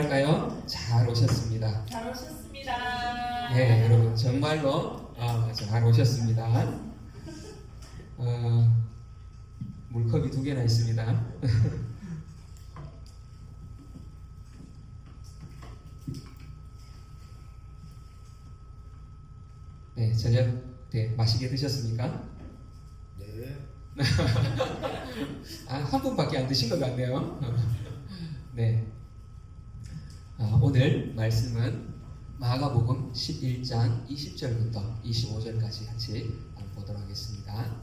안녕할까요? 잘 오셨습니다. 잘 오셨습니다. 네, 여러분 정말로 잘 오셨습니다. 물컵이 2개나 있습니다. 네, 저녁 맛있게 드셨습니까? 네. 한 분밖에 안 드신 것 같네요. 네. 오늘 말씀은 마가복음 11장 20절부터 25절까지 같이 보도록 하겠습니다.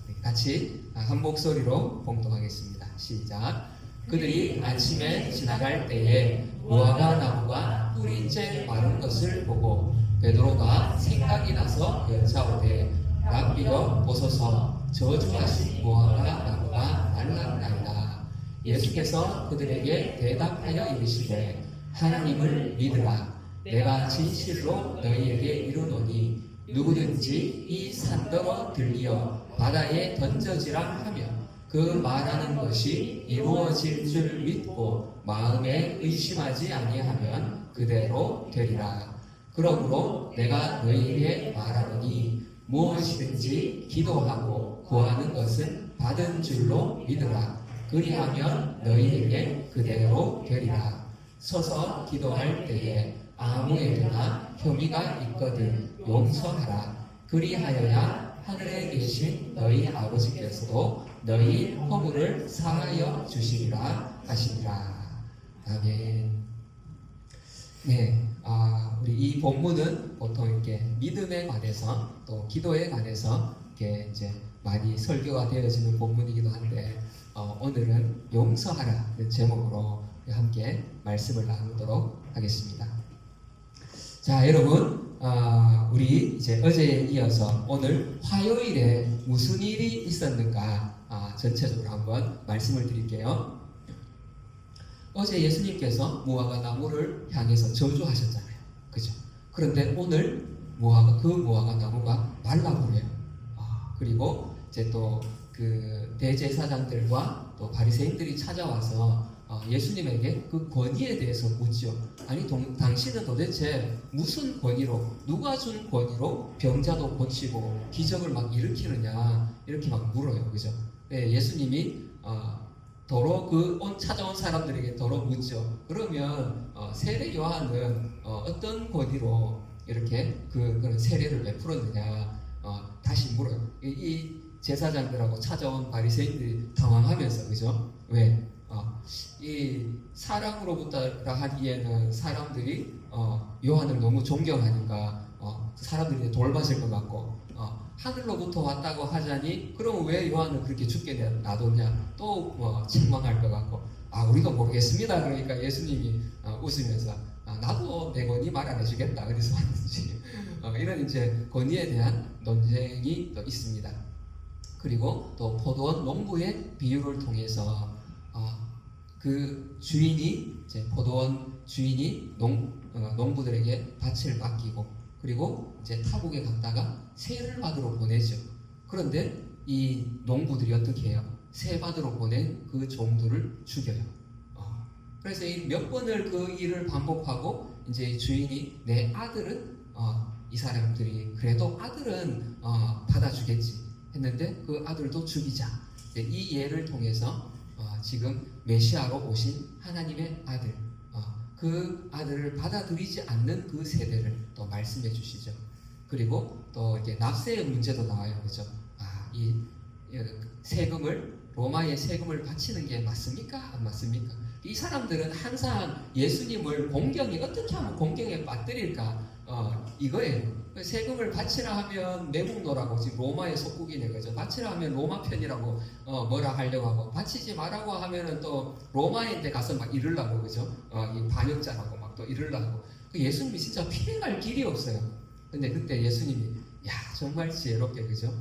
네, 같이 한 목소리로 봉독하겠습니다. 시작. 그들이 아침에 지나갈 때에 무화과 나무가 뿌리째 마른 것을 보고 베드로가 생각이 나서 여짜오되 랍비여 보소서 저주하신 무화과 나무가 말랐나이다. 예수께서 그들에게 대답하여 이르시되 하나님을 믿으라. 내가 진실로 너희에게 이르노니 누구든지 이 산더러 들리어 바다에 던져지라 하며 그 말하는 것이 이루어질 줄 믿고 마음에 의심하지 아니하면 그대로 되리라. 그러므로 내가 너희에게 말하노니 무엇이든지 기도하고 구하는 것은 받은 줄로 믿으라. 그리하면 너희에게 그대로 되리라. 서서 기도할 때에 아무에게나 혐의가 있거든 용서하라. 그리하여야 하늘에 계신 너희 아버지께서도 너희 허물을 사하여 주시리라 하시니라. 아멘. 네, 우리 이 본문은 보통 이렇게 믿음에 관해서 또 기도에 관해서 이렇게 이제 많이 설교가 되어지는 본문이기도 한데 오늘은 용서하라는 제목으로 함께 말씀을 나누도록 하겠습니다. 자, 여러분, 우리 이제 어제에 이어서 오늘 화요일에 무슨 일이 있었는가 전체적으로 한번 말씀을 드릴게요. 어제 예수님께서 무화과 나무를 향해서 저주하셨잖아요. 그죠? 그런데 오늘 그 무화과 나무가 말라버려요. 그리고 이제 또 그 대제사장들과 또 바리새인들이 찾아와서 예수님에게 그 권위에 대해서 묻죠. 아니 당신은 도대체 무슨 권위로, 누가 준 권위로 병자도 고치고 기적을 막 일으키느냐 이렇게 막 물어요. 그죠? 네, 예수님이 더러 찾아온 사람들에게 더러 묻죠. 그러면 세례 요한은 어떤 권위로 이렇게 그런 세례를 베풀었느냐 다시 물어요. 이 제사장들하고 찾아온 바리새인들이 당황하면서, 그죠? 왜? 이 사람으로부터라 하기에는 사람들이 요한을 너무 존경하니까 사람들이 돌봐줄 것 같고 하늘로부터 왔다고 하자니 그럼 왜 요한을 그렇게 죽게 놔뒀냐 또 책망할 것 같고 우리도 모르겠습니다. 그러니까 예수님이 웃으면서 나도 내 권위 말 안 해주겠다. 그래서 왔는지 이런 이제 권위에 대한 논쟁이 또 있습니다. 그리고 또 포도원 농부의 비유를 통해서 그 주인이 이제 포도원 주인이 농부들에게 밭을 맡기고 그리고 이제 타국에 갔다가 세를 받으러 보내죠. 그런데 이 농부들이 어떻게 해요? 세 받으러 보낸 그 종들을 죽여요. 그래서 몇 번을 그 일을 반복하고 이제 주인이 내 아들은 이 사람들이 그래도 아들은 받아주겠지 했는데 그 아들도 죽이자. 이 예를 통해서 지금 메시아로 오신 하나님의 아들, 그 아들을 받아들이지 않는 그 세대를 또 말씀해 주시죠. 그리고 또 이제 납세의 문제도 나와요. 그죠? 이 세금을, 로마의 세금을 바치는 게 맞습니까? 안 맞습니까? 이 사람들은 항상 예수님을 어떻게 하면 공경에 빠뜨릴까? 이거예요. 세금을 바치라 하면 매국노라고, 지금 로마의 속국이네, 그죠? 바치라 하면 로마 편이라고 뭐라 하려고 하고, 바치지 말라고 하면은 또 로마인데 가서 막 이르려고, 그죠? 이 반역자라고 막 또 이르려고. 예수님이 진짜 피해갈 길이 없어요. 근데 그때 예수님이 정말 지혜롭게, 그죠?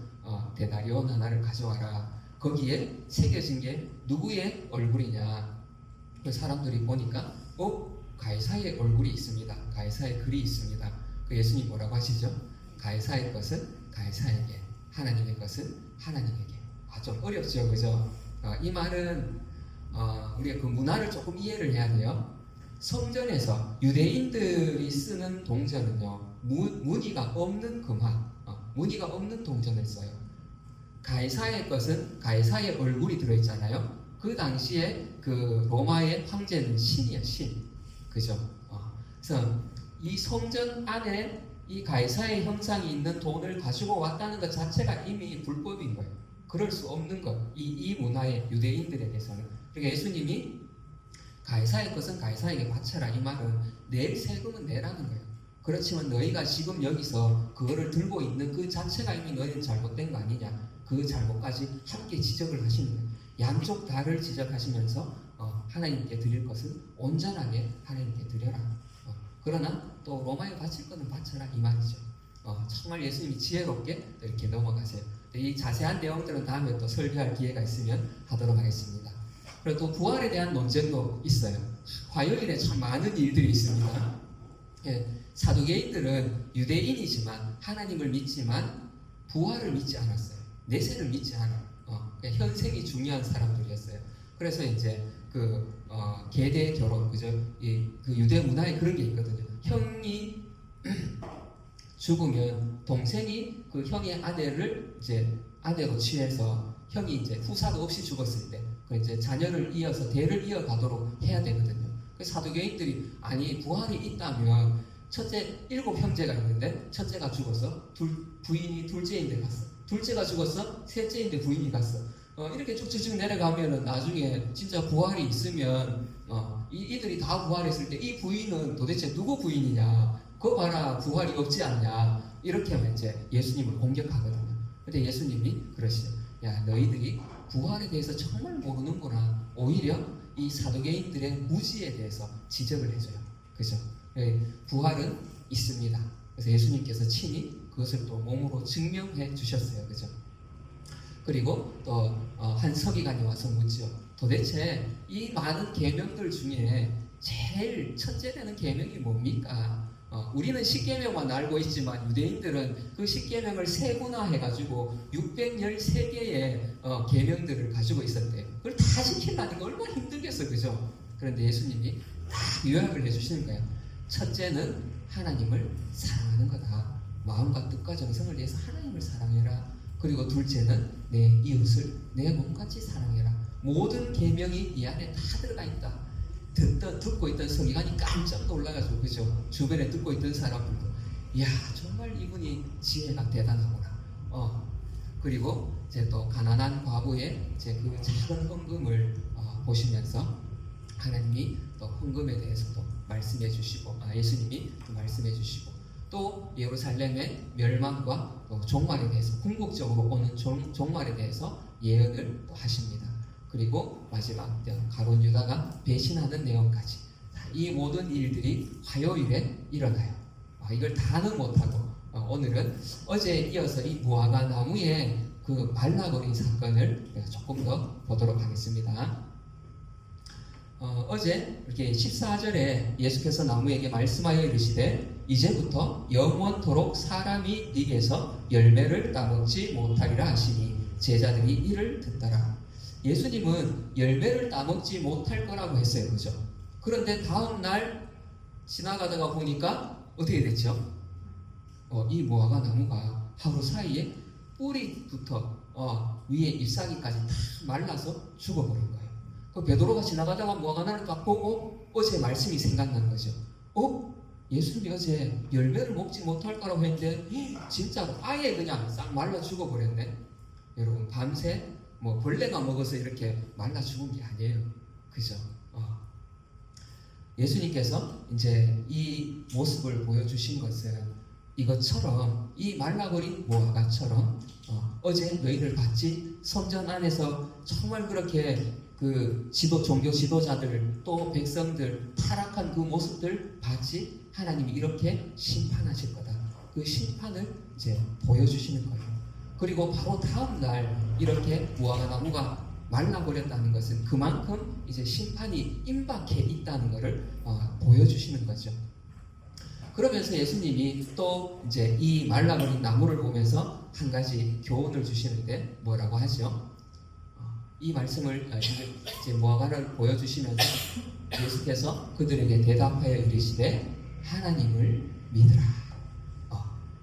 데나리온 하나를 가져와라. 거기에 새겨진 게 누구의 얼굴이냐? 그 사람들이 보니까 가이사의 얼굴이 있습니다. 가이사의 글이 있습니다. 그 예수님 뭐라고 하시죠? 가이사의 것은 가이사에게, 하나님의 것은 하나님에게. 좀 어렵죠, 그죠? 이 말은 우리가 그 문화를 조금 이해를 해야 돼요. 성전에서 유대인들이 쓰는 동전은요, 무늬가 없는 금화, 무늬가 없는 동전을 써요. 가이사의 것은 가이사의 얼굴이 들어있잖아요. 그 당시에 그 로마의 황제는 신이야, 신. 그죠? 그래서 이 성전 안에 이 가이사의 형상이 있는 돈을 가지고 왔다는 것 자체가 이미 불법인 거예요. 그럴 수 없는 것. 이 문화의 유대인들에게서는. 그러니까 예수님이 가이사의 것은 가이사에게 바쳐라, 이 말은 낼 세금은 내라는 거예요. 그렇지만 너희가 지금 여기서 그거를 들고 있는 그 자체가 이미 너희는 잘못된 거 아니냐, 그 잘못까지 함께 지적을 하시는 거예요. 양쪽 다를 지적하시면서 하나님께 드릴 것은 온전하게 하나님께 드려라. 그러나 또 로마에 바칠 것은 바쳐라, 이 말이죠. 정말 예수님이 지혜롭게 이렇게 넘어가세요. 이 자세한 내용들은 다음에 또 설교할 기회가 있으면 하도록 하겠습니다. 그리고 또 부활에 대한 논쟁도 있어요. 화요일에 참 많은 일들이 있습니다. 사두개인들은 유대인이지만 하나님을 믿지만 부활을 믿지 않았어요. 내세를 믿지 않아요. 그러니까 현생이 중요한 사람들이었어요. 그래서 이제 계대 결혼, 그죠? 그 유대 문화에 그런 게 있거든요. 형이 죽으면 동생이 그 형의 아내를 이제 아내로 취해서 형이 이제 후사도 없이 죽었을 때 그 이제 자녀를 이어서 대를 이어가도록 해야 되거든요. 그 사두개인들이 아니 부활이 있다면 첫째 7 형제가 있는데 첫째가 죽어서 부인이 둘째인데 갔어. 둘째가 죽었어. 셋째인데 부인이 갔어. 이렇게 쭉쭉쭉 내려가면은 나중에 진짜 부활이 있으면 이들이 다 부활했을 때 이 부인은 도대체 누구 부인이냐? 그거 봐라, 부활이 없지 않냐? 이렇게 하면 이제 예수님을 공격하거든요. 근데 예수님이 그러시죠. 야, 너희들이 부활에 대해서 정말 모르는구나. 오히려 이 사두개인들의 무지에 대해서 지적을 해줘요. 그죠? 부활은 있습니다. 그래서 예수님께서 친히 그것을 또 몸으로 증명해 주셨어요. 그죠? 그리고 또 한 서기관이 와서 묻죠. 도대체 이 많은 계명들 중에 제일 첫째 되는 계명이 뭡니까? 우리는 십계명만 알고 있지만 유대인들은 그 십계명을 세분화해가지고 613개의 계명들을 가지고 있었대요. 그걸 다 지키려니까 얼마나 힘들겠어, 그죠? 그런데 예수님이 딱 요약을 해주시는 거예요. 첫째는 하나님을 사랑하는 거다. 마음과 뜻과 정성을 위해서 하나님을 사랑해라. 그리고 둘째는 내 이웃을 내 몸같이 사랑해라. 모든 계명이 이 안에 다 들어가 있다. 듣고 있던 서기관이 깜짝 놀라가지고, 그죠? 주변에 듣고 있던 사람들도, 이야, 정말 이분이 지혜가 대단하구나. 그리고 이제 또 가난한 과부의 이제 그 작은 헌금을 보시면서 하나님이 또 헌금에 대해서도 말씀해 주시고, 예수님이 또 말씀해 주시고, 또 예루살렘의 멸망과 또 종말에 대해서, 궁극적으로 오는 종말에 대해서 예언을 또 하십니다. 그리고 마지막 가룟 유다가 배신하는 내용까지, 이 모든 일들이 화요일에 일어나요. 이걸 다는 못하고 오늘은 어제에 이어서 이 무화과 나무의 그 말라버린 사건을 조금 더 보도록 하겠습니다. 어제 이렇게 14절에 예수께서 나무에게 말씀하여 이르시되 이제부터 영원토록 사람이 네게서 열매를 따먹지 못하리라 하시니 제자들이 이를 듣더라. 예수님은 열매를 따먹지 못할 거라고 했어요. 그죠? 그런데 다음 날 지나가다가 보니까 어떻게 됐죠? 이 무화과 나무가 하루 사이에 뿌리부터 위에 잎사귀까지 다 말라서 죽어버린 거예요. 그 베드로가 지나가다가 무화과 나무를 딱 보고 어제 말씀이 생각난 거죠. 예수님이 어제 열매를 먹지 못할 거라고 했는데 진짜로 아예 그냥 싹 말라 죽어버렸네. 여러분, 밤새 벌레가 먹어서 이렇게 말라 죽은 게 아니에요. 그죠? 예수님께서 이제 이 모습을 보여주신 것은 이것처럼, 이 말라버린 무화과처럼 어제 너희들 봤지? 성전 안에서 정말 그렇게 그 종교 지도자들 또 백성들 타락한 그 모습들 봤지? 하나님이 이렇게 심판하실 거다. 그 심판을 이제 보여주시는 거예요. 그리고 바로 다음 날 이렇게 무화과 나무가 말라버렸다는 것은 그만큼 이제 심판이 임박해 있다는 것을 보여주시는 거죠. 그러면서 예수님이 또 이제 이 말라버린 나무를 보면서 한 가지 교훈을 주시는데 뭐라고 하죠? 이 말씀을 이제 무화과를 보여주시면서 예수께서 그들에게 대답하여 이르시되 하나님을 믿으라.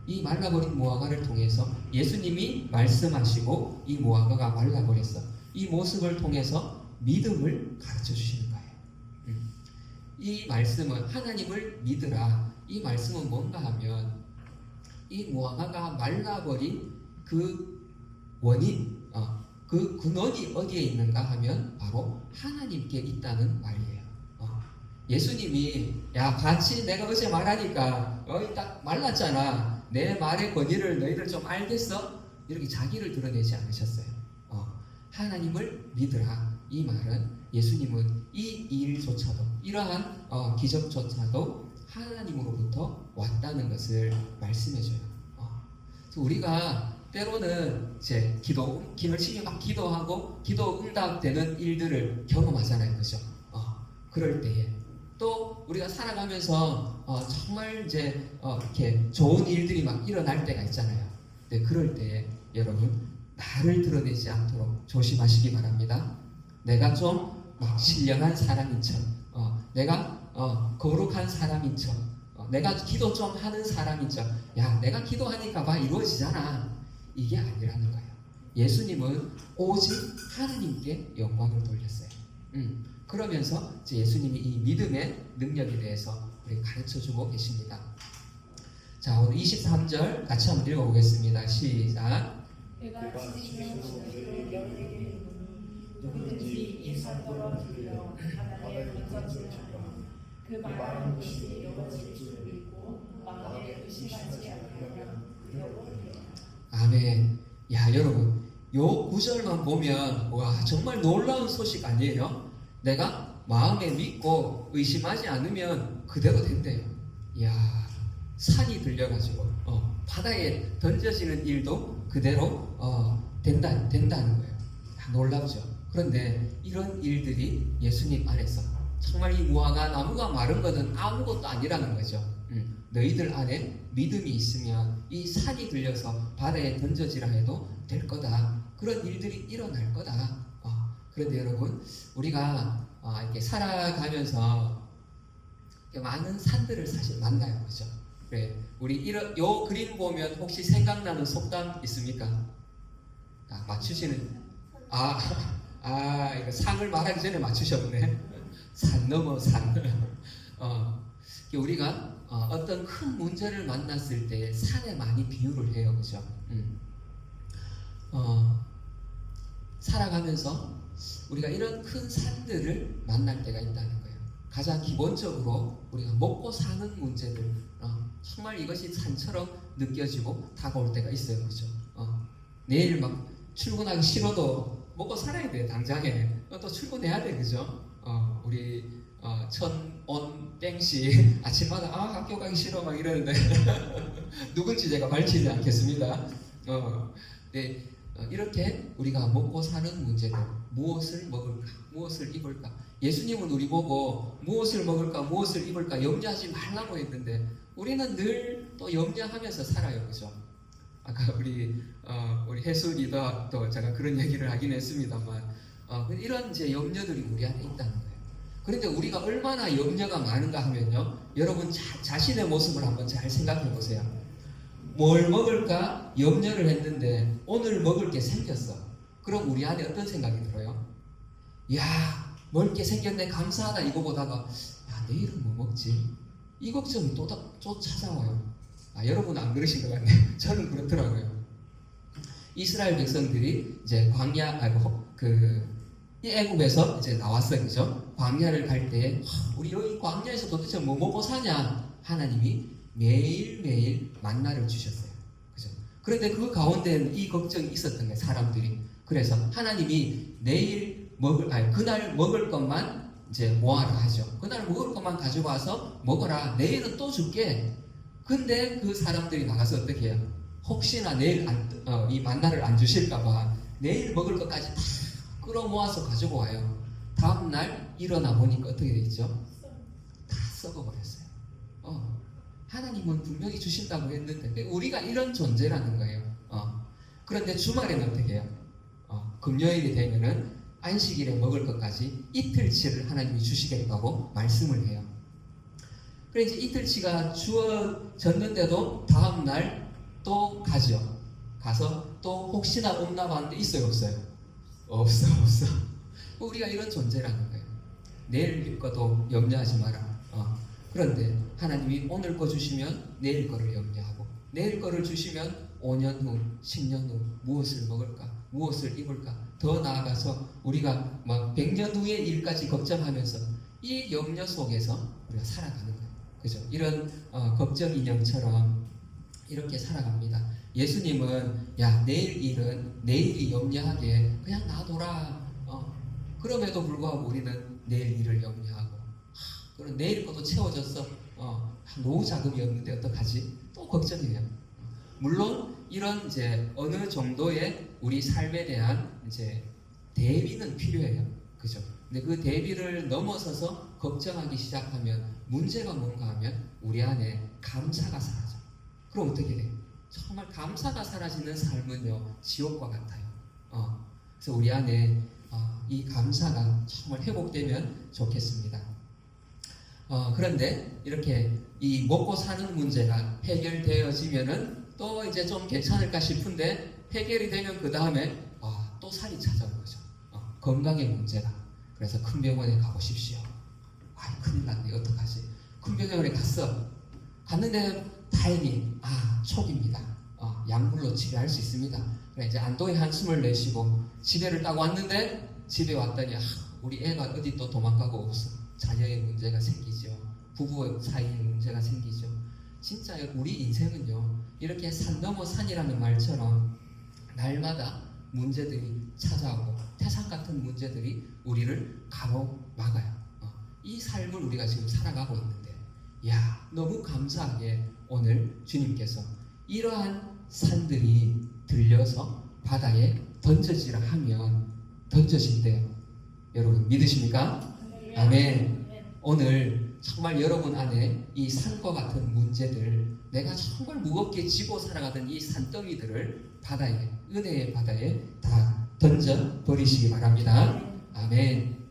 이 말라버린 무화과를 통해서 예수님이 말씀하시고 이 무화과가 말라버렸어. 이 모습을 통해서 믿음을 가르쳐 주시는 거예요. 이 말씀은 하나님을 믿으라. 이 말씀은 뭔가 하면 이 무화과가 말라버린 그 원인, 그 근원이 어디에 있는가 하면 바로 하나님께 있다는 말이에요. 예수님이 야 같이 내가 어제 말하니까 딱 말랐잖아. 내 말의 권위를 너희들 좀 알겠어? 이렇게 자기를 드러내지 않으셨어요. 하나님을 믿으라. 이 말은 예수님은 이 일조차도 이러한 기적조차도 하나님으로부터 왔다는 것을 말씀해줘요. 우리가 때로는 이제 기도 열심히 막 기도하고 기도 응답되는 일들을 경험하잖아요, 그죠? 그럴 때에 또 우리가 살아가면서 정말 이제 이렇게 좋은 일들이 막 일어날 때가 있잖아요. 네, 그럴 때에 여러분 나를 드러내지 않도록 조심하시기 바랍니다. 내가 좀 막 신령한 사람인 척, 내가 거룩한 사람인 척, 내가 기도 좀 하는 사람인 척, 야 내가 기도하니까 막 이루어지잖아. 이게 아니라는 거예요. 예수님은 오직 하나님께 영광을 돌렸어요. 그러면서 이제 예수님이 이 믿음의 능력에 대해서 우리 가르쳐주고 계십니다. 자, 오늘 23절 같이 한번 읽어보겠습니다. 시작. 내가 지시는 것을 열리게 누구든지 이 산더러 들려 바다에 던져질지라 그 말하는 것이 이루어질 줄 믿고 마음에 의심하지 않으면 그대로 되리라. 아멘. 야 여러분 요 구절만 보면 와 정말 놀라운 소식 아니에요? 내가 마음에 믿고 의심하지 않으면 그대로 된대요. 야 산이 들려가지고 바다에 던져지는 일도 그대로 된다는 거예요. 놀랍죠. 그런데 이런 일들이 예수님 안에서 정말 이 무화과 나무가 마른 것은 아무것도 아니라는 거죠. 너희들 안에 믿음이 있으면 이 산이 들려서 바다에 던져지라 해도 될 거다. 그런 일들이 일어날 거다. 그런데 여러분 우리가 이렇게 살아가면서 많은 산들을 사실 만나요, 그죠? 그래, 우리 요 그림 보면 혹시 생각나는 속담 있습니까? 맞추시는 이거 상을 말하기 전에 맞추셨네. 산 넘어 산. 우리가 어떤 큰 문제를 만났을 때 산에 많이 비유를 해요, 그죠? 살아가면서 우리가 이런 큰 산들을 만날 때가 있다는 거예요. 가장 기본적으로 우리가 먹고 사는 문제들, 정말 이것이 산처럼 느껴지고 다가올 때가 있어요, 그죠? 내일 막 출근하기 싫어도 먹고 살아야 돼, 당장에. 또 출근해야 돼, 그죠? 우리 천온 땡씨 아침마다 학교 가기 싫어 막 이러는데 누군지 제가 밝히지 않겠습니다. 네, 이렇게 우리가 먹고 사는 문제들, 무엇을 먹을까, 무엇을 입을까. 예수님은 우리 보고 무엇을 먹을까, 무엇을 입을까 염려하지 말라고 했는데 우리는 늘 또 염려하면서 살아요, 그죠? 아까 우리 혜수리도 또 제가 그런 얘기를 하긴 했습니다만 이런 이제 염려들이 우리 안에 있다는 거예요. 그런데 우리가 얼마나 염려가 많은가 하면요, 여러분 자신의 모습을 한번 잘 생각해 보세요. 뭘 먹을까 염려를 했는데 오늘 먹을 게 생겼어. 그럼 우리 안에 어떤 생각이 들어요? 야, 먹을 게 생겼네, 감사하다 이거보다가 야, 내일은 뭐 먹지? 이 걱정이 또 찾아와요. 여러분 안 그러신 것 같네. 저는 그렇더라고요. 이스라엘 백성들이 이제 이 애굽에서 이제 나왔어요, 그죠? 광야를 갈 때에 우리 여기 광야에서 도대체 뭐 먹고 사냐? 하나님이 매일매일 만나를 주셨어요, 그죠? 그런데 그 가운데는 이 걱정이 있었던 거예요, 사람들이. 그래서 하나님이 그날 먹을 것만 이제 모아라 하죠. 그날 먹을 것만 가지고 와서 먹어라. 내일은 또 줄게. 근데 그 사람들이 나가서 어떻게 해요? 혹시나 내일 이 만나를 안 주실까봐 내일 먹을 것까지 다 끌어모아서 가지고 와요. 다음날 일어나 보니까 어떻게 되죠? 다 썩어버렸어요. 하나님은 분명히 주신다고 했는데 우리가 이런 존재라는 거예요. 그런데 주말에는 어떻게 해요? 금요일이 되면은 안식일에 먹을 것까지 이틀치를 하나님이 주시겠다고 말씀을 해요. 그래 이제 이틀치가 주어졌는데도 다음 날 또 가죠. 가서 또 혹시나 없나 봤는데 있어요, 없어요? 없어. 우리가 이런 존재라는 거예요. 내일 거도 염려하지 마라. 그런데 하나님이 오늘 거 주시면 내일 거를 염려하고, 내일 거를 주시면 5년 후, 10년 후 무엇을 먹을까, 무엇을 입을까, 더 나아가서 우리가 막 100년 후의 일까지 걱정하면서 이 염려 속에서 우리가 살아가는 거예요. 그죠? 이런 걱정 인형처럼 이렇게 살아갑니다. 예수님은 야, 내일 일은 내일이 염려하게 그냥 놔둬라. 그럼에도 불구하고 우리는 내일 일을 염려하고, 그럼 내일 것도 채워졌어. 노후 자금이 없는데 어떡하지? 또 걱정이에요. 물론 이런 이제 어느 정도의 우리 삶에 대한 이제 대비는 필요해요. 그죠? 근데 그 대비를 넘어서서 걱정하기 시작하면 문제가 뭔가 하면 우리 안에 감사가 사라져. 그럼 어떻게 돼요? 정말 감사가 사라지는 삶은요, 지옥과 같아요. 그래서 우리 안에 이 감사가 정말 회복되면 좋겠습니다. 그런데 이렇게 이 먹고 사는 문제가 해결되어지면은 또 이제 좀 괜찮을까 싶은데, 해결이 되면 그 다음에 또 살이 찾아오는 거죠. 건강의 문제다. 그래서 큰 병원에 가보십시오. 큰일 났네, 어떡하지? 큰 병원에 갔는데 다행히 촉입니다. 약물로 치료할 수 있습니다. 그래 이제 안도의 한숨을 내쉬고 집에를 딱 왔는데, 집에 왔더니 우리 애가 어디 또 도망가고 없어. 자녀의 문제가 생기죠. 부부 사이의 문제가 생기죠. 진짜 우리 인생은요, 이렇게 산 넘어 산이라는 말처럼 날마다 문제들이 찾아오고 태산 같은 문제들이 우리를 가로막아요. 이 삶을 우리가 지금 살아가고 있는데, 너무 감사하게 오늘 주님께서 이러한 산들이 들려서 바다에 던져지라 하면 던져진대요. 여러분 믿으십니까? 아멘. 오늘 정말 여러분 안에 이 산과 같은 문제들, 내가 정말 무겁게 지고 살아가던 이 산더미들을 바다에, 은혜의 바다에 다 던져버리시기 바랍니다. 아멘.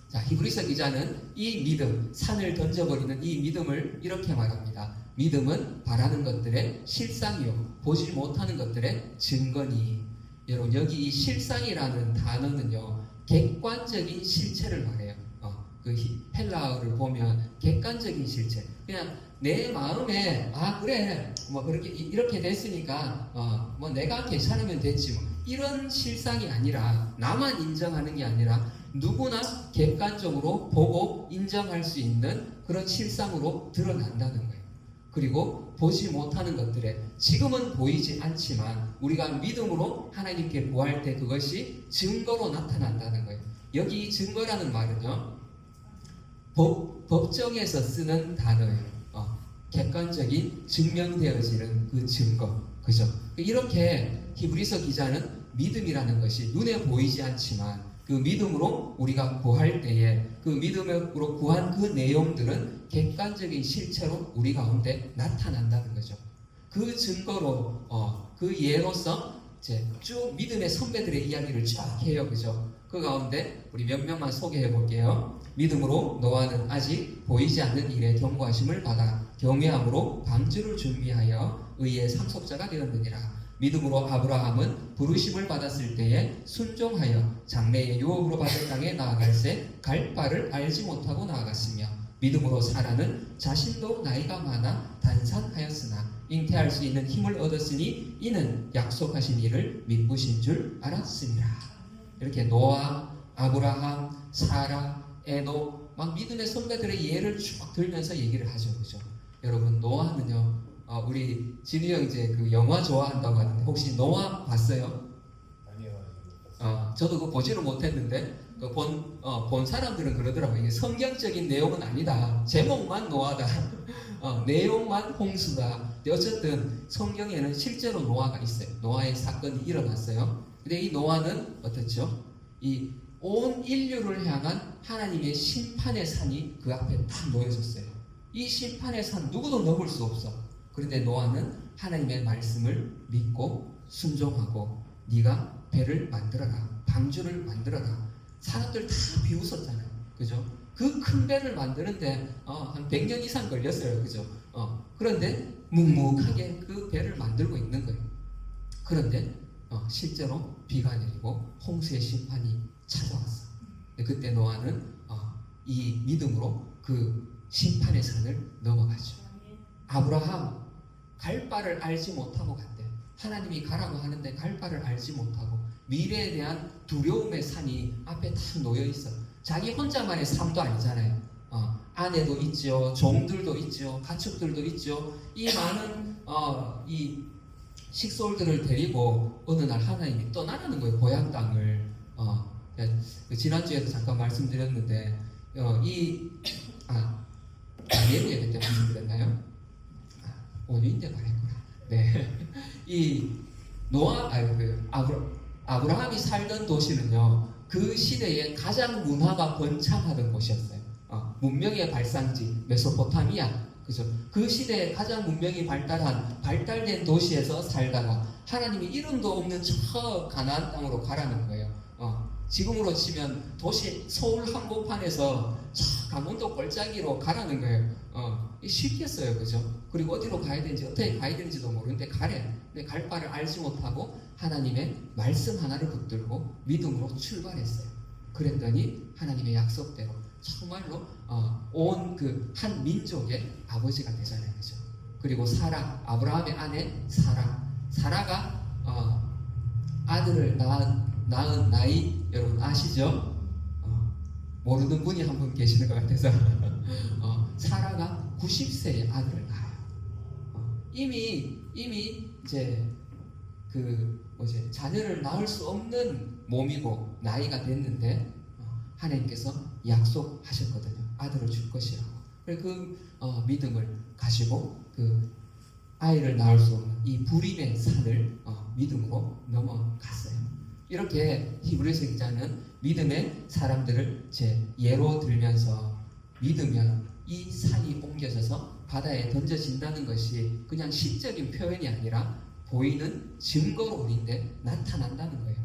자, 히브리서 기자는 이 믿음, 산을 던져버리는 이 믿음을 이렇게 말합니다. 믿음은 바라는 것들의 실상이요, 보지 못하는 것들의 증거니. 여러분, 여기 이 실상이라는 단어는요, 객관적인 실체를 말해요. 그 헬라어를 보면 객관적인 실체. 그냥 내 마음에 그래 뭐 그렇게 이렇게 됐으니까 뭐 내가 괜찮으면 됐지 뭐, 이런 실상이 아니라, 나만 인정하는 게 아니라 누구나 객관적으로 보고 인정할 수 있는 그런 실상으로 드러난다는 거예요. 그리고 보지 못하는 것들에, 지금은 보이지 않지만 우리가 믿음으로 하나님께 구할 때 그것이 증거로 나타난다는 거예요. 여기 증거라는 말은요, 법정에서 쓰는 단어예요. 객관적인 증명되어지는 그 증거. 그죠? 이렇게 히브리서 기자는 믿음이라는 것이 눈에 보이지 않지만 그 믿음으로 우리가 구할 때에 그 믿음으로 구한 그 내용들은 객관적인 실체로 우리 가운데 나타난다는 거죠. 그 증거로 그 예로서 이제 쭉 믿음의 선배들의 이야기를 쫙 해요. 그죠? 그 가운데 우리 몇 명만 소개해 볼게요. 믿음으로 노아는 아직 보이지 않는 일에 경고하심을 받아 경외함으로 방주를 준비하여 의의 상속자가 되었느니라. 믿음으로 아브라함은 부르심을 받았을 때에 순종하여 장래의 유업으로 받을 땅에 나아갈새 갈 바를 알지 못하고 나아갔으며, 믿음으로 사라는 자신도 나이가 많아 단산하였으나 잉태할 수 있는 힘을 얻었으니 이는 약속하신 이를 믿으신 줄 알았습니다. 이렇게 노아, 아브라함, 사라, 에노, 막 믿음의 선배들의 예를 쭉 들면서 얘기를 하죠. 그죠? 여러분, 노아는요, 우리 진우 형 이제 그 영화 좋아한다고 하는데 혹시 노아 봤어요? 아니요. 저도 그거 보지는 못했는데 본 사람들은 그러더라고요. 이게 성경적인 내용은 아니다. 제목만 노아다. 내용만 홍수다. 근데 어쨌든 성경에는 실제로 노아가 있어요. 노아의 사건이 일어났어요. 근데 이 노아는 어떻죠? 이 온 인류를 향한 하나님의 심판의 산이 그 앞에 딱 놓여졌어요. 이 심판의 산 누구도 넘을 수 없어. 그런데 노아는 하나님의 말씀을 믿고 순종하고, 네가 배를 만들어라, 방주를 만들어라. 사람들 다 비웃었잖아요. 그죠? 그 큰 배를 만드는데 한 100년 이상 걸렸어요. 그죠? 그런데 묵묵하게 그 배를 만들고 있는 거예요. 그런데 실제로 비가 내리고 홍수의 심판이 찾아왔어. 그때 노아는 이 믿음으로 그 심판의 산을 넘어가죠. 아브라함 갈 바를 알지 못하고 간대. 하나님이 가라고 하는데 갈 바를 알지 못하고 미래에 대한 두려움의 산이 앞에 딱 놓여 있어. 자기 혼자만의 삶도 아니잖아요. 아내도 있죠, 종들도 있죠, 가축들도 있죠. 이 많은 이 식솔들을 데리고 어느 날 하나님이 떠나라는 거예요. 고향 땅을. 지난주에도 잠깐 말씀드렸는데 예루에 그때 말씀드렸나요? 오늘인데 말했구나. 네. 이 아브라함이 살던 도시는요, 그 시대에 가장 문화가 번창하던 곳이었어요. 문명의 발상지 메소포타미아. 그죠? 그 시대에 가장 문명이 발달된 도시에서 살다가 하나님이 이름도 없는 저 가나안 땅으로 가라는 거예요. 지금으로 치면 도시 서울 한복판에서 저 강원도 골짜기로 가라는 거예요. 쉽겠어요, 그죠? 그리고 어디로 가야 되는지 어떻게 가야 되는지도 모르는데 가래. 근데 갈 바를 알지 못하고 하나님의 말씀 하나를 붙들고 믿음으로 출발했어요. 그랬더니 하나님의 약속대로 정말로 온 그 한 민족의 아버지가 되잖아요, 그죠? 그리고 아브라함의 아내 사라가 아들을 낳은 나이 여러분 아시죠? 모르는 분이 한 분 계시는 것 같아서 사라가 90세에 아들을 낳아요. 이미 이제 자녀를 낳을 수 없는 몸이고 나이가 됐는데 하나님께서 약속하셨거든요. 아들을 줄 것이라고. 그 믿음을 가지고 그 아이를 낳을 수 없는 이 불임의 산을 믿음으로 넘어갔어요. 이렇게 히브리서 기자는 믿음의 사람들을 제 예로 들면서 믿으면 이 산이 옮겨져서 바다에 던져진다는 것이 그냥 시적인 표현이 아니라 보이는 증거론인데 나타난다는 거예요.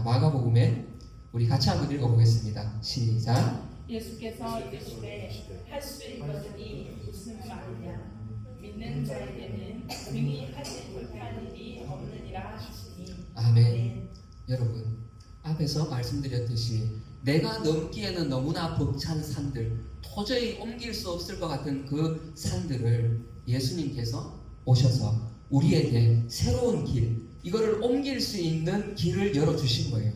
마가복음에 우리 같이 한번 읽어보겠습니다. 시작. 예수께서 이르시되 할 수 있거든이 무슨 말이냐 믿는 자에게는 능히 하지 못할 일이 없느니라 하시니. 아멘. 여러분 앞에서 말씀드렸듯이 내가 넘기에는 너무나 벅찬 산들, 도저히 옮길 수 없을 것 같은 그 산들을 예수님께서 오셔서 우리에게 새로운 길, 이거를 옮길 수 있는 길을 열어주신 거예요.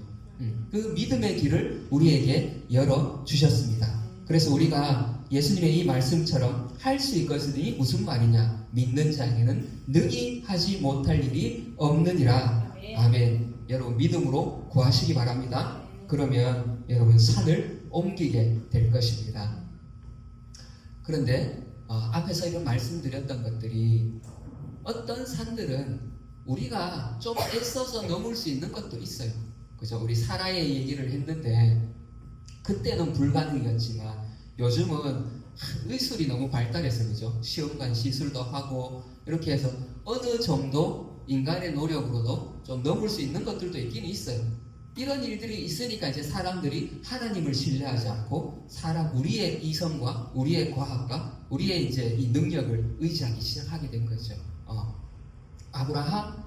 그 믿음의 길을 우리에게 열어주셨습니다. 그래서 우리가 예수님의 이 말씀처럼 할 수 있거든이 무슨 말이냐, 믿는 자에게는 능히 하지 못할 일이 없느니라. 아멘. 여러분 믿음으로 구하시기 바랍니다. 그러면 여러분 산을 옮기게 될 것입니다. 그런데 앞에서 이런 말씀드렸던 것들이 어떤 산들은 우리가 좀 애써서 넘을 수 있는 것도 있어요. 그죠? 우리 사라의 얘기를 했는데 그때는 불가능이었지만 요즘은 의술이 너무 발달해서 그죠? 시험관 시술도 하고 이렇게 해서 어느 정도 인간의 노력으로도 좀 넘을 수 있는 것들도 있긴 있어요. 이런 일들이 있으니까 이제 사람들이 하나님을 신뢰하지 않고 우리의 이성과 우리의 과학과 우리의 이제 이 능력을 의지하기 시작하게 된 거죠. 아브라함,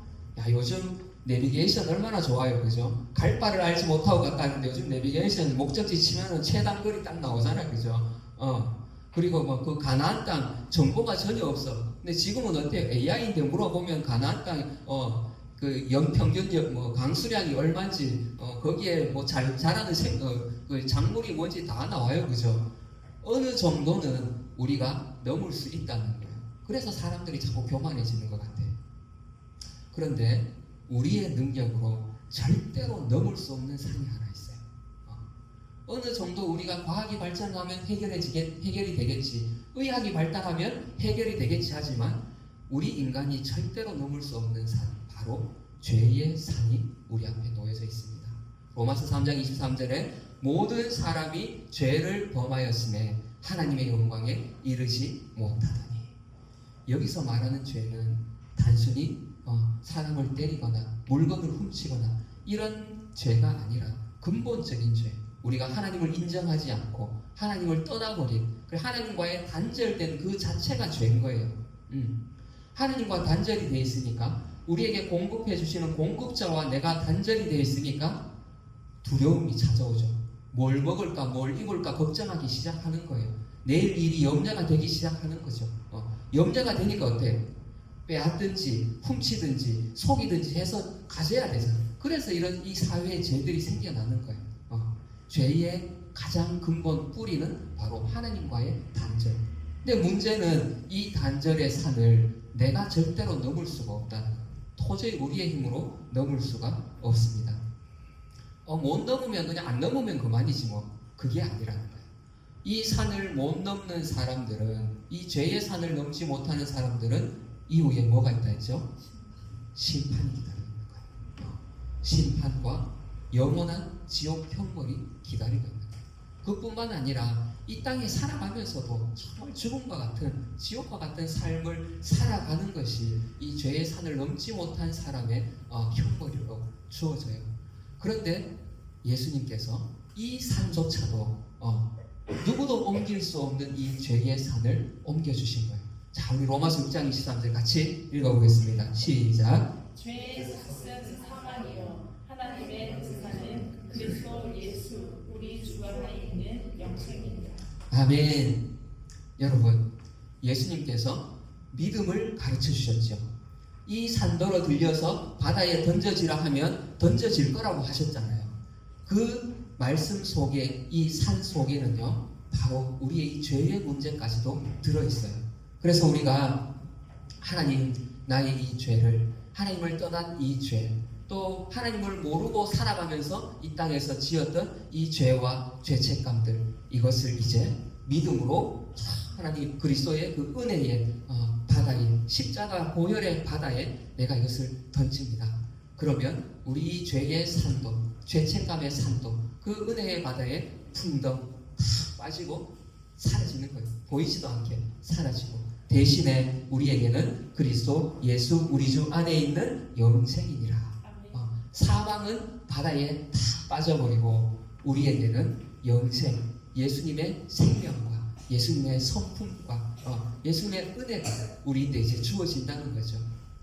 요즘 내비게이션 얼마나 좋아요, 그죠? 갈 바를 알지 못하고 갔다는데 요즘 내비게이션 목적지 치면은 최단거리 딱 나오잖아요, 그죠? 그리고 뭐 그 가나안 땅 정보가 전혀 없어. 근데 지금은 어때요? AI인데 물어보면 가나안 땅 그 연평균 뭐 강수량이 얼마인지 거기에 뭐 자라는 그 작물이 뭔지 다 나와요, 그죠? 어느 정도는 우리가 넘을 수 있다는 거예요. 그래서 사람들이 자꾸 교만해지는 것 같아요. 그런데 우리의 능력으로 절대로 넘을 수 없는 산이 하나 있어요. 어느 정도 우리가 과학이 발전하면 해결이 되겠지, 의학이 발달하면 해결이 되겠지 하지만 우리 인간이 절대로 넘을 수 없는 산, 바로 죄의 산이 우리 앞에 놓여져 있습니다. 로마서 3장 23절에 모든 사람이 죄를 범하였음에 하나님의 영광에 이르지 못하더니, 여기서 말하는 죄는 단순히 사람을 때리거나 물건을 훔치거나 이런 죄가 아니라 근본적인 죄, 우리가 하나님을 인정하지 않고 하나님을 떠나버린 하나님과의 단절된 그 자체가 죄인 거예요. 하나님과 단절이 되어 있으니까 우리에게 공급해 주시는 공급자와 내가 단절이 되어 있으니까 두려움이 찾아오죠. 뭘 먹을까 뭘 입을까 걱정하기 시작하는 거예요. 내일 일이 염려가 되기 시작하는 거죠. 염려가 되니까 어때요? 빼앗든지 훔치든지 속이든지 해서 가져야 되잖아요. 그래서 이 사회의 죄들이 생겨나는 거예요. 죄의 가장 근본 뿌리는 바로 하나님과의 단절. 근데 문제는 이 단절의 산을 내가 절대로 넘을 수가 없다는 거예요. 도저히 우리의 힘으로 넘을 수가 없습니다. 못 넘으면 그냥 안 넘으면 그만이지 뭐. 그게 아니라는 거예요. 이 산을 못 넘는 사람들은, 이 죄의 산을 넘지 못하는 사람들은 이후에 뭐가 있다 했죠? 심판이 기다리는 거예요. 심판과 영원한 지옥 형벌이 기다리고 있는 거예요. 그뿐만 아니라 이 땅에 살아가면서도 정말 죽음과 같은 지옥과 같은 삶을 살아가는 것이 이 죄의 산을 넘지 못한 사람의 형벌로 주어져요. 그런데 예수님께서 이 산조차도 누구도 옮길 수 없는 이 죄의 산을 옮겨주신 거예요. 자, 우리 로마서 6장 23절 같이 읽어보겠습니다. 시작. 죄의 삭은 사망이요 하나님의 지사는 그리스도 예수 우리 주 안에 있는 영생입니다. 아멘. 여러분, 예수님께서 믿음을 가르쳐 주셨죠. 이 산더러 들려서 바다에 던져지라 하면 던져질 거라고 하셨잖아요. 그 말씀 속에, 이 산 속에는요, 바로 우리의 이 죄의 문제까지도 들어있어요. 그래서 우리가 하나님, 나의 이 죄를, 하나님을 떠난 이 죄, 또 하나님을 모르고 살아가면서 이 땅에서 지었던 이 죄와 죄책감들, 이것을 이제 믿음으로 하나님 그리스도의 그 은혜의 바다에, 십자가 보혈의 바다에 내가 이것을 던집니다. 그러면 우리 이 죄의 산도, 죄책감의 산도, 그 은혜의 바다에 풍덩 다 빠지고 사라지는 거예요. 보이지도 않게 사라지고, 대신에 우리에게는 그리스도 예수 우리 주 안에 있는 영생이니라. 사망은 바다에 다 빠져버리고 우리에게는 영생, 예수님의 생명과 예수님의 성품과 예수님의 은혜가 우리한테 이제 주어진다는 거죠.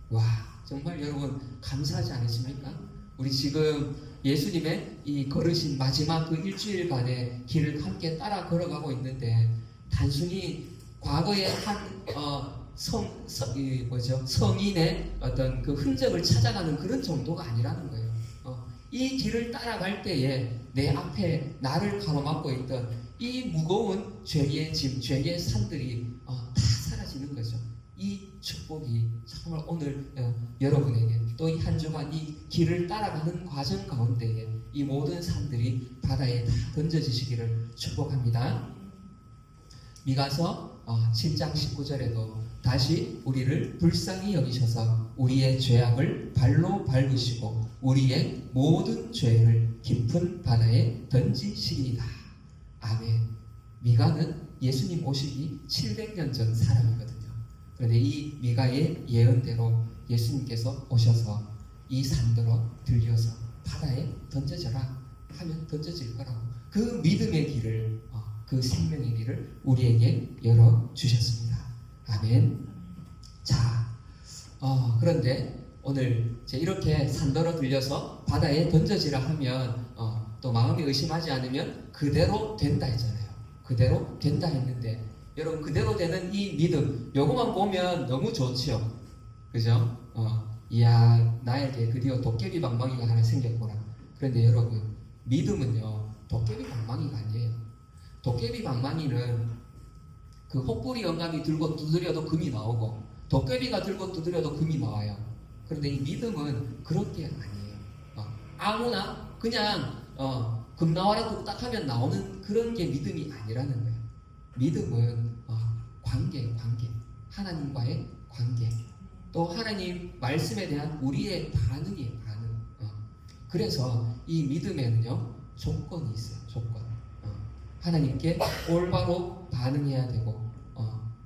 와, 정말 여러분 감사하지 않으십니까? 우리 지금 예수님의 이 걸으신 마지막 그 일주일간의 길을 함께 따라 걸어가고 있는데, 단순히 과거의 한 성인의 어떤 그 흔적을 찾아가는 그런 정도가 아니라는 거예요. 이 길을 따라갈 때에 내 앞에 나를 가로막고 있던 이 무거운 죄의 짐, 죄의 산들이 다 사라지는 거죠. 이 축복이 정말 오늘 여러분에게 또 이 한 주간 이 길을 따라가는 과정 가운데에 이 모든 산들이 바다에 다 던져지시기를 축복합니다. 미가서 7장 19절에도 다시 우리를 불쌍히 여기셔서 우리의 죄악을 발로 밟으시고 우리의 모든 죄를 깊은 바다에 던지시리이다. 아멘. 미가는 예수님 오시기 700년 전 사람이거든요. 그런데 이 미가의 예언대로 예수님께서 오셔서 이 산더러 들려서 바다에 던져져라 하면 던져질 거라고, 그 믿음의 길을, 그 생명의 길을 우리에게 열어주셨습니다. 아멘. 자, 그런데 오늘 이렇게 산더러 들려서 바다에 던져지라 하면 또 마음이 의심하지 않으면 그대로 된다 했잖아요. 그대로 된다 했는데, 여러분 그대로 되는 이 믿음, 요거만 보면 너무 좋지요. 그죠? 이야, 나에게 드디어 도깨비 방망이가 하나 생겼구나. 그런데 여러분, 믿음은요 도깨비 방망이가 아니에요. 도깨비 방망이는 그 혹부리 영감이 들고 두드려도 금이 나오고 도깨비가 들고 두드려도 금이 나와요. 그런데 이 믿음은 그런 게 아니에요. 아무나 그냥 금 나와라 딱 하면 나오는 그런 게 믿음이 아니라는 거예요. 믿음은 관계, 하나님과의 관계, 또 하나님 말씀에 대한 우리의 반응이에요. 반응. 그래서 이 믿음에는요 조건이 있어요. 조건. 하나님께 올바로 반응해야 되고,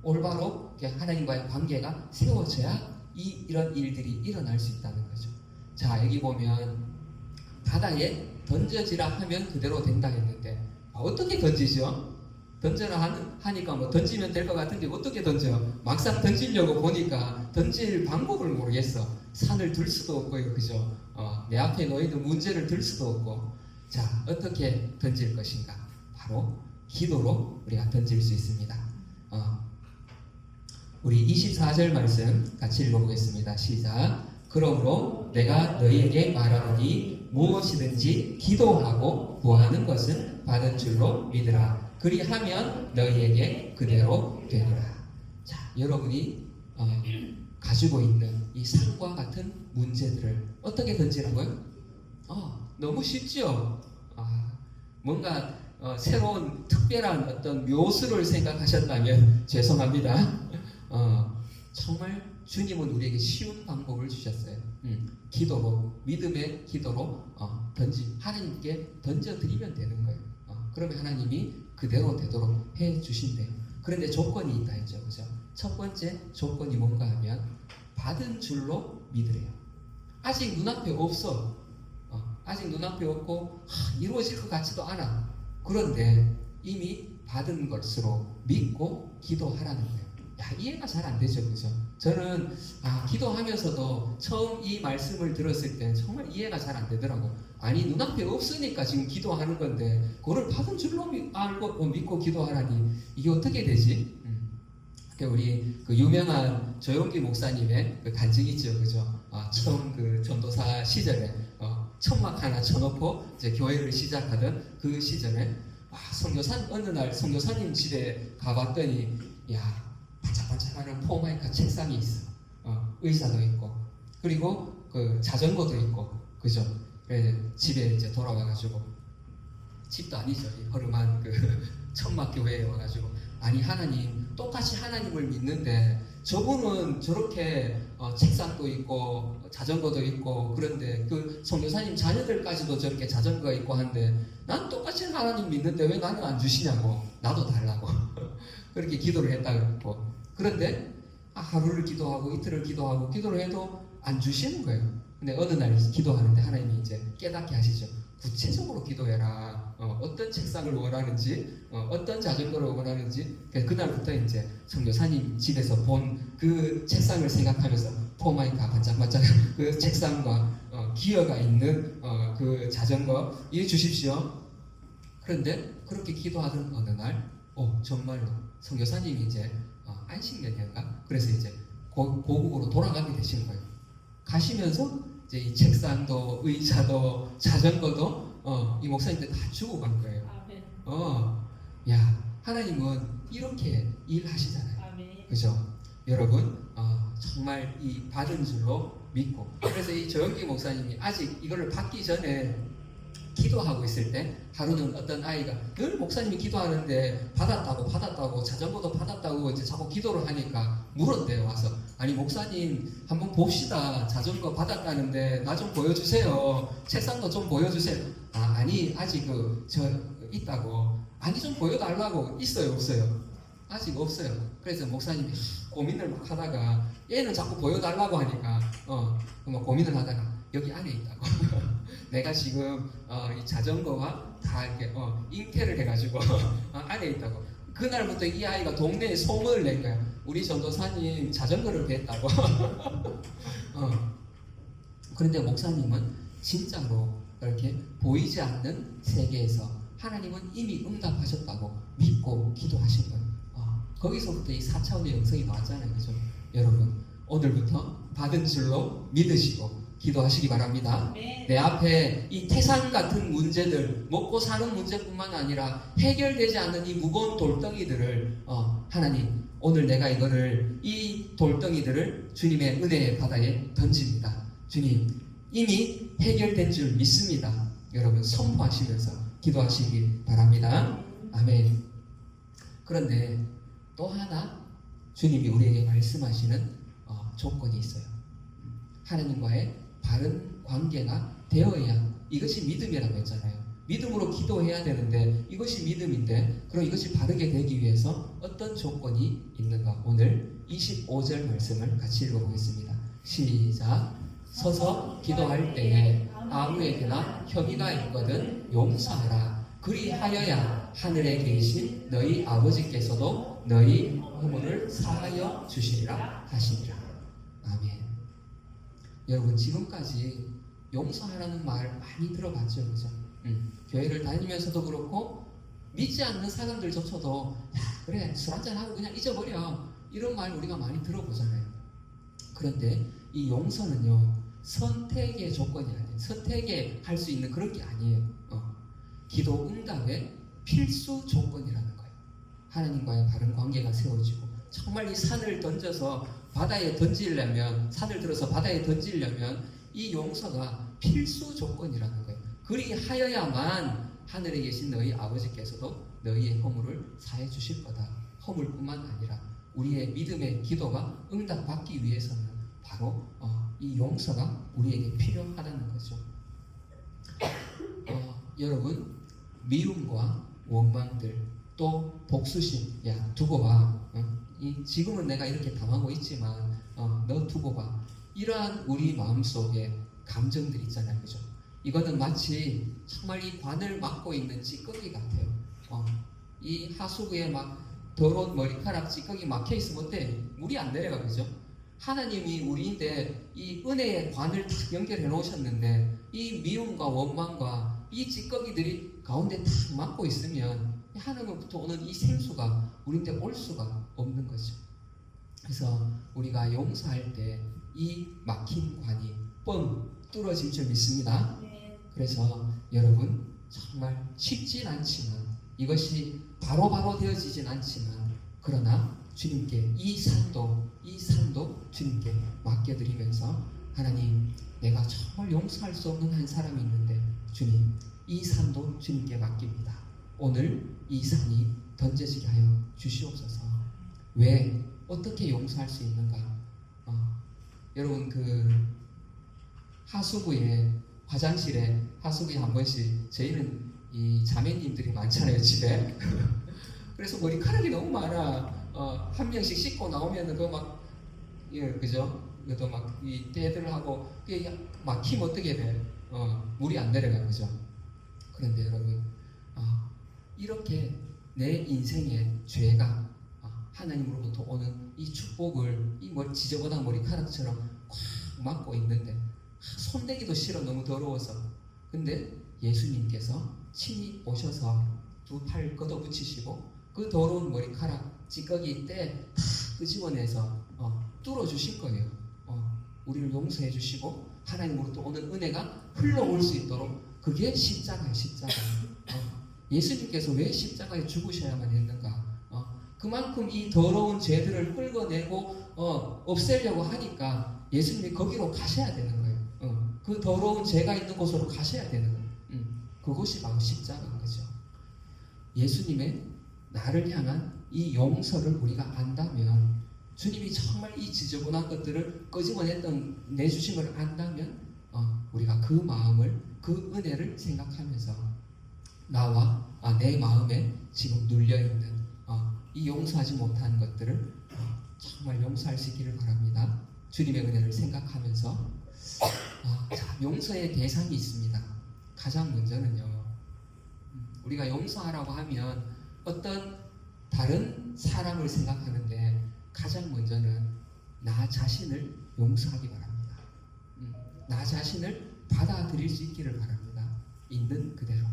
올바로 하나님과의 관계가 세워져야 이런 일들이 일어날 수 있다는 거죠. 자, 여기 보면 바다에 던져지라 하면 그대로 된다 했는데 어떻게 던지죠? 던져라 하니까 뭐 던지면 될 것 같은데 어떻게 던져? 막상 던지려고 보니까 던질 방법을 모르겠어. 산을 들 수도 없고요, 그죠? 내 앞에 놓이는 문제를 들 수도 없고. 자, 어떻게 던질 것인가? 바로 기도로 우리가 던질 수 있습니다. 우리 24절 말씀 같이 읽어보겠습니다. 시작. 그러므로 내가 너희에게 말하노니 무엇이든지 기도하고 구하는 것은 받은 줄로 믿으라. 그리하면 너희에게 그대로 되리라. 자, 여러분이 가지고 있는 이 산과 같은 문제들을 어떻게 던지라고요? 너무 쉽죠? 뭔가 새로운 특별한 어떤 묘수를 생각하셨다면 죄송합니다. 정말 주님은 우리에게 쉬운 방법을 주셨어요. 기도로, 믿음의 기도로 하나님께 던져드리면 되는 거예요. 그러면 하나님이 그대로 되도록 해 주신대요. 그런데 조건이 있다 했죠, 그죠? 첫 번째 조건이 뭔가 하면 받은 줄로 믿으래요. 아직 눈앞에 없어. 아직 눈앞에 없고 이루어질 것 같지도 않아. 그런데 이미 받은 것으로 믿고 기도하라는 거예요. 이해가 잘 안 되죠, 그죠? 저는 기도하면서도 처음 이 말씀을 들었을 때 정말 이해가 잘 안 되더라고. 아니, 눈앞에 없으니까 지금 기도하는 건데 그거를 받은 줄로 알고 믿고 기도하라니 이게 어떻게 되지? 우리 그 유명한 조용기 목사님의 그 간증이죠, 그죠? 처음 그 전도사 시절에 천막 하나 쳐놓고 이제 교회를 시작하던 그 시절에 어느 날 선교사님 집에 가봤더니 반짝반짝하는 포마이카 책상이 있어. 의자도 있고 그리고 그 자전거도 있고, 그죠? 그래서 집에 이제 돌아와가지고, 집도 아니죠, 이 허름한 그 천막 교회에 와가지고, 아니 하나님, 똑같이 하나님을 믿는데 저분은 저렇게 책상도 있고 자전거도 있고 그런데 그 선교사님 자녀들까지도 저렇게 자전거가 있고 한데 난 똑같이 하나님 믿는데 왜 나는 안 주시냐고, 나도 달라고 그렇게 기도를 했다고. 그런데 하루를 기도하고 이틀을 기도하고 기도를 해도 안 주시는 거예요. 근데 어느 날 기도하는데 하나님이 이제 깨닫게 하시죠. 구체적으로 기도해라. 어떤 책상을 원하는지, 어떤 자전거를 원하는지. 그날부터 이제 선교사님 집에서 본 그 책상을 생각하면서 포마이카 반짝반짝 그 책상과 기어가 있는 그 자전거 이해 주십시오. 그런데 그렇게 기도하던 어느 날, 정말로 선교사님이 이제 안식년인가? 그래서 이제 고국으로 돌아가게 되신 거예요. 가시면서 이제 이 책상도 의자도 자전거도 이 목사님들 다 주고 간 거예요. 아멘. 하나님은 이렇게 일하시잖아요. 아멘. 그죠? 여러분, 정말 이 받은 줄로 믿고, 그래서 이 조영기 목사님이 아직 이거를 받기 전에 기도하고 있을 때 하루는 어떤 아이가 늘 목사님이 기도하는데 받았다고 자전거도 받았다고 이제 자꾸 기도를 하니까 물었대요. 와서, 아니 목사님 한번 봅시다, 자전거 받았다는데 나 좀 보여주세요, 책상도 좀 보여주세요. 아니 아직 저 있다고. 아니 좀 보여달라고. 있어요 없어요? 아직 없어요. 그래서 목사님이 고민을 막 하다가 얘는 자꾸 보여달라고 하니까 막 고민을 하다가 여기 안에 있다고. 내가 지금 이 자전거와 다 이렇게 잉태를 해가지고 안에 있다고. 그날부터 이 아이가 동네에 소문을 낸 거야. 우리 전도사님 자전거를 뺐다고. 그런데 목사님은 진짜로 이렇게 보이지 않는 세계에서 하나님은 이미 응답하셨다고 믿고 기도하신 거예요. 거기서부터 이 4차원의 영성이 나왔잖아요, 그죠? 여러분, 오늘부터 받은 줄로 믿으시고 기도하시기 바랍니다. 내 앞에 이 태산 같은 문제들, 먹고 사는 문제뿐만 아니라 해결되지 않는 이 무거운 돌덩이들을 하나님, 오늘 내가 이 돌덩이들을 주님의 은혜의 바다에 던집니다. 주님, 이미 해결된 줄 믿습니다. 여러분, 선포하시면서 기도하시기 바랍니다. 아멘. 그런데 또 하나 주님이 우리에게 말씀하시는 조건이 있어요. 하나님과의 바른 관계가 되어야, 이것이 믿음이라고 했잖아요. 믿음으로 기도해야 되는데 이것이 믿음인데, 그럼 이것이 바르게 되기 위해서 어떤 조건이 있는가? 오늘 25절 말씀을 같이 읽어보겠습니다. 시작. 서서 기도할 때에 아무에게나 혐의가 있거든 용서하라. 그리하여야 하늘에 계신 너희 아버지께서도 너희 허물을 사하여 주시리라 하시니라. 아멘. 여러분, 지금까지 용서하라는 말 많이 들어봤죠, 그죠? 교회를 다니면서도 그렇고 믿지 않는 사람들조차도 야, 그래, 술 한잔 하고 그냥 잊어버려, 이런 말 우리가 많이 들어보잖아요. 그런데 이 용서는요, 선택의 조건이 아니에요. 선택에 할 수 있는 그런 게 아니에요. 기도 응답의 필수 조건이라는 거예요. 하나님과의 바른 관계가 세워지고, 정말 이 산을 던져서 바다에 던지려면, 산을 들어서 바다에 던지려면 이 용서가 필수 조건이라는 거예요. 그리하여야만 하늘에 계신 너희 아버지께서도 너희의 허물을 사해 주실 거다. 허물뿐만 아니라 우리의 믿음의 기도가 응답받기 위해서는 바로 이 용서가 우리에게 필요하다는 거죠. 여러분, 미움과 원망들, 또 복수심, 야 두고 봐, 지금은 내가 이렇게 당하고 있지만 너 두고 봐, 이러한 우리 마음속에 감정들 있잖아요, 그죠? 이거는 마치 정말 이 관을 막고 있는 찌꺼기 같아요. 이 하수구에 막 더러운 머리카락 찌꺼기 막혀 있으면 어때? 물이 안 내려가, 그죠? 하나님이 우리인데 이 은혜의 관을 탁 연결해 놓으셨는데 이 미움과 원망과 이 찌꺼기들이 가운데 탁 막고 있으면 하나님으로부터 오는 이 생수가 우리인데 올 수가 없는 거죠. 그래서 우리가 용서할 때 이 막힌 관이 뻥 뚫어질 줄 믿습니다. 그래서 여러분, 정말 쉽진 않지만, 이것이 바로바로 되어지진 않지만, 그러나 주님께 이 산도 주님께 맡겨드리면서, 하나님, 내가 정말 용서할 수 없는 한 사람이 있는데 주님, 이 산도 주님께 맡깁니다. 오늘 이 산이 던져지게 하여 주시옵소서. 왜? 어떻게 용서할 수 있는가? 여러분, 그 하수구에, 화장실에 하수구에 한 번씩, 저희는 이 자매님들이 많잖아요, 집에. 그래서 머리카락이 너무 많아. 한 명씩 씻고 나오면은 그거 막, 예, 그죠? 그것도 막 이 때들 하고, 그게 막히면 어떻게 돼? 물이 안 내려가, 그죠? 그런데 여러분, 이렇게 내 인생의 죄가 하나님으로부터 오는 이 축복을 이 지저분한 머리카락처럼 꽉 막고 있는데 손대기도 싫어, 너무 더러워서. 근데 예수님께서 친히 오셔서 두 팔 걷어붙이시고 그 더러운 머리카락 찌꺼기 때 다 끄집어내서 뚫어주실 거예요. 우리를 용서해 주시고 하나님으로부터 오는 은혜가 흘러올 수 있도록, 그게 십자가예요, 십자가. 예수님께서 왜 십자가에 죽으셔야만 했는가? 그만큼 이 더러운 죄들을 끌어내고 없애려고 하니까 예수님이 거기로 가셔야 되는 거예요. 그 더러운 죄가 있는 곳으로 가셔야 되는 거예요. 그곳이 바로 십자가인 거죠. 예수님의 나를 향한 이 용서를 우리가 안다면, 주님이 정말 이 지저분한 것들을 끄집어냈던 내주심을 안다면, 우리가 그 마음을, 그 은혜를 생각하면서 나와 내 마음에 지금 눌려있는 이 용서하지 못한 것들을 정말 용서할 수 있기를 바랍니다. 주님의 은혜를 생각하면서 자, 용서의 대상이 있습니다. 가장 먼저는요, 우리가 용서하라고 하면 어떤 다른 사람을 생각하는데, 가장 먼저는 나 자신을 용서하기 바랍니다. 나 자신을 받아들일 수 있기를 바랍니다. 있는 그대로.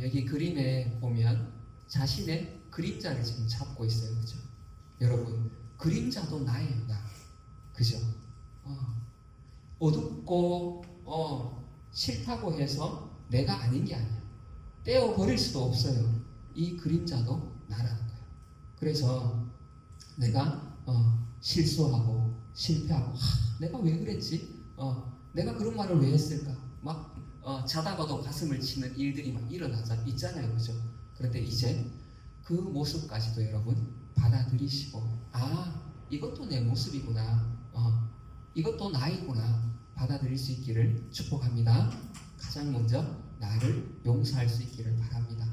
여기 그림에 보면 자신의 그림자를 지금 잡고 있어요, 그죠? 여러분, 그림자도 나예요, 나. 그죠? 어둡고 싫다고 해서 내가 아닌 게 아니야. 떼어버릴 수도 없어요. 이 그림자도 나라는 거예요. 그래서 내가 실수하고 실패하고, 내가 왜 그랬지? 내가 그런 말을 왜 했을까? 막 자다가도 가슴을 치는 일들이 막 있잖아요, 그죠? 그런데 이제 그 모습까지도 여러분 받아들이시고, 이것도 내 모습이구나, 이것도 나이구나 받아들일 수 있기를 축복합니다. 가장 먼저 나를 용서할 수 있기를 바랍니다.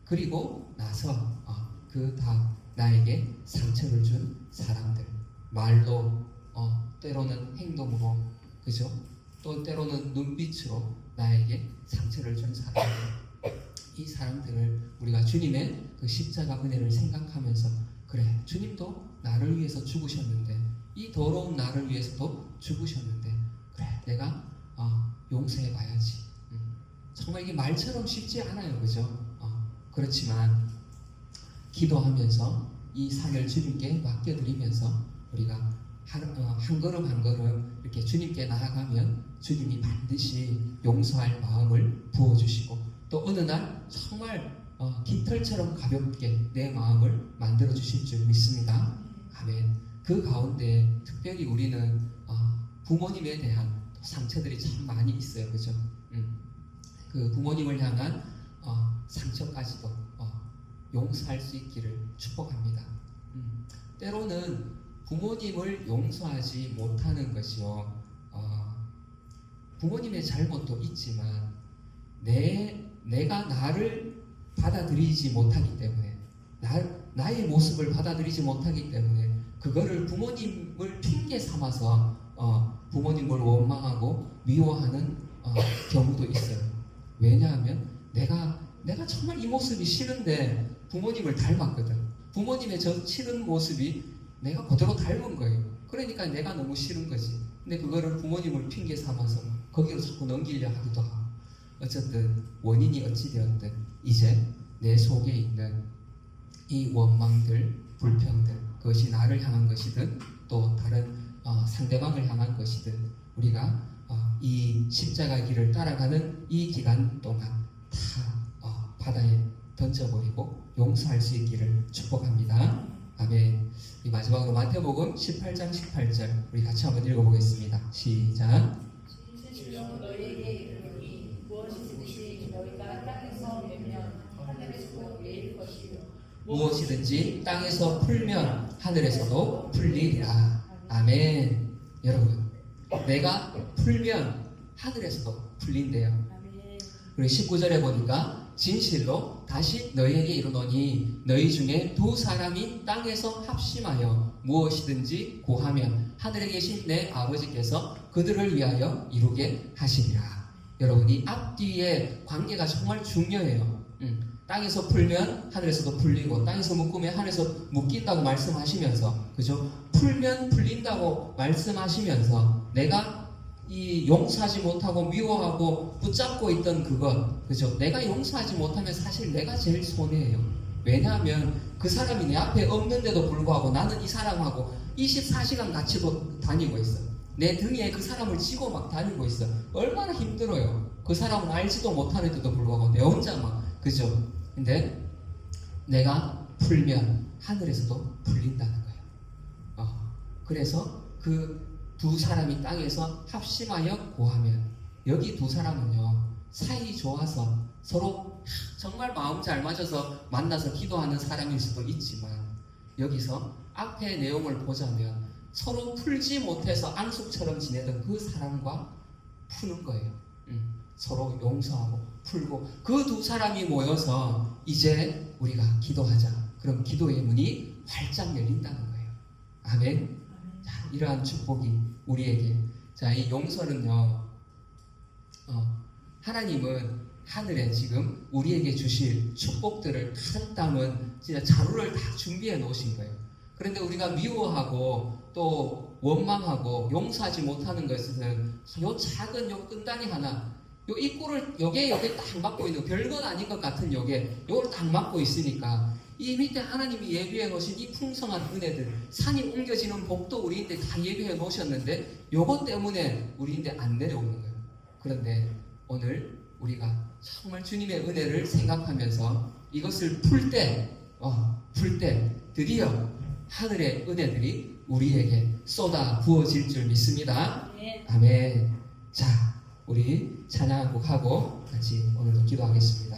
그리고 나서 그 다음 나에게 상처를 준 사람들, 말로 때로는 행동으로 그죠? 또 때로는 눈빛으로 나에게 상처를 준 사람들, 이 사람들을 우리가 주님의 그 십자가 은혜를 생각하면서 그래, 주님도 나를 위해서 죽으셨는데 이 더러운 나를 위해서도 죽으셨는데 그래, 내가 용서해 봐야지. 정말 이게 말처럼 쉽지 않아요, 그죠? 그렇지만 기도하면서 이 산을 주님께 맡겨드리면서 우리가 한 걸음 한 걸음 이렇게 주님께 나아가면 주님이 반드시 용서할 마음을 부어주시고 또 어느 날 정말 깃털처럼 가볍게 내 마음을 만들어 주실 줄 믿습니다. 아멘. 그 가운데 특별히 우리는 부모님에 대한 상처들이 참 많이 있어요, 그죠? 그 부모님을 향한 상처까지도 용서할 수 있기를 축복합니다. 때로는 부모님을 용서하지 못하는 것이요, 부모님의 잘못도 있지만 내가 나를 받아들이지 못하기 때문에 나의 모습을 받아들이지 못하기 때문에 그거를 부모님을 핑계 삼아서 부모님을 원망하고 미워하는 경우도 있어요. 왜냐하면 내가 정말 이 모습이 싫은데 부모님을 닮았거든. 부모님의 저 싫은 모습이 내가 그대로 닮은 거예요. 그러니까 내가 너무 싫은 거지. 근데 그거를 부모님을 핑계 삼아서 거기로 자꾸 넘기려 하기도 하고, 어쨌든 원인이 어찌되었든 이제 내 속에 있는 이 원망들, 불평들, 그것이 나를 향한 것이든 또 다른 상대방을 향한 것이든 우리가 이 십자가 길을 따라가는 이 기간 동안 다 바다에 던져버리고 용서할 수 있기를 축복합니다. 아멘. 이 마지막으로 마태복음 18장 18절 우리 같이 한번 읽어보겠습니다. 시작. 진실로 너희에게 이르노니 무엇이든지 너희가 땅에서 내면 하늘에서도 내릴 것이요 무엇이든지 땅에서 풀면 하늘에서도 풀리리라. 아멘. 여러분, 내가 풀면 하늘에서도 풀린대요. 아멘. 그리고 19절에 보니까 진실로 다시 너희에게 이르노니 너희 중에 두 사람이 땅에서 합심하여 무엇이든지 고하면 하늘에 계신 내 아버지께서 그들을 위하여 이루게 하시리라. 여러분, 이 앞뒤의 관계가 정말 중요해요. 땅에서 풀면 하늘에서도 풀리고 땅에서 묶으면 하늘에서 묶인다고 말씀하시면서, 그죠? 풀면 풀린다고 말씀하시면서 내가 이 용서하지 못하고 미워하고 붙잡고 있던 그것, 그죠? 내가 용서하지 못하면 사실 내가 제일 손해예요. 왜냐하면 그 사람이 내 앞에 없는데도 불구하고 나는 이 사람하고 24시간 같이 다니고 있어. 내 등에 그 사람을 지고 막 다니고 있어. 얼마나 힘들어요. 그 사람은 알지도 못하는데도 불구하고 내 혼자 막, 그죠? 근데 내가 풀면 하늘에서도 풀린다는 거예요. 그래서 그 두 사람이 땅에서 합심하여 고하면, 여기 두 사람은요 사이 좋아서 서로 정말 마음 잘 맞아서 만나서 기도하는 사람일 수도 있지만 여기서 앞에 내용을 보자면 서로 풀지 못해서 앙숙처럼 지내던 그 사람과 푸는 거예요. 서로 용서하고 풀고 그 두 사람이 모여서 이제 우리가 기도하자. 그럼 기도의 문이 활짝 열린다는 거예요. 아멘. 자, 이러한 축복이 우리에게, 자, 이 용서는요, 하나님은 하늘에 지금 우리에게 주실 축복들을 가득 담은 진짜 자루를 다 준비해 놓으신 거예요. 그런데 우리가 미워하고 또 원망하고 용서하지 못하는 것은 요 작은 요 끈다니 하나, 요 입구를 요게 딱 막고 있는, 별건 아닌 것 같은 요걸 딱 막고 있으니까 이 밑에 하나님이 예비해 놓으신 이 풍성한 은혜들, 산이 옮겨지는 복도 우리인데 다 예비해 놓으셨는데 요것 때문에 우리인데 안 내려오는 거예요. 그런데 오늘 우리가 정말 주님의 은혜를 생각하면서 이것을 풀 때 드디어 하늘의 은혜들이 우리에게 쏟아 부어질 줄 믿습니다. 아멘. 자, 우리 찬양 한 곡 하고 같이 오늘도 기도하겠습니다.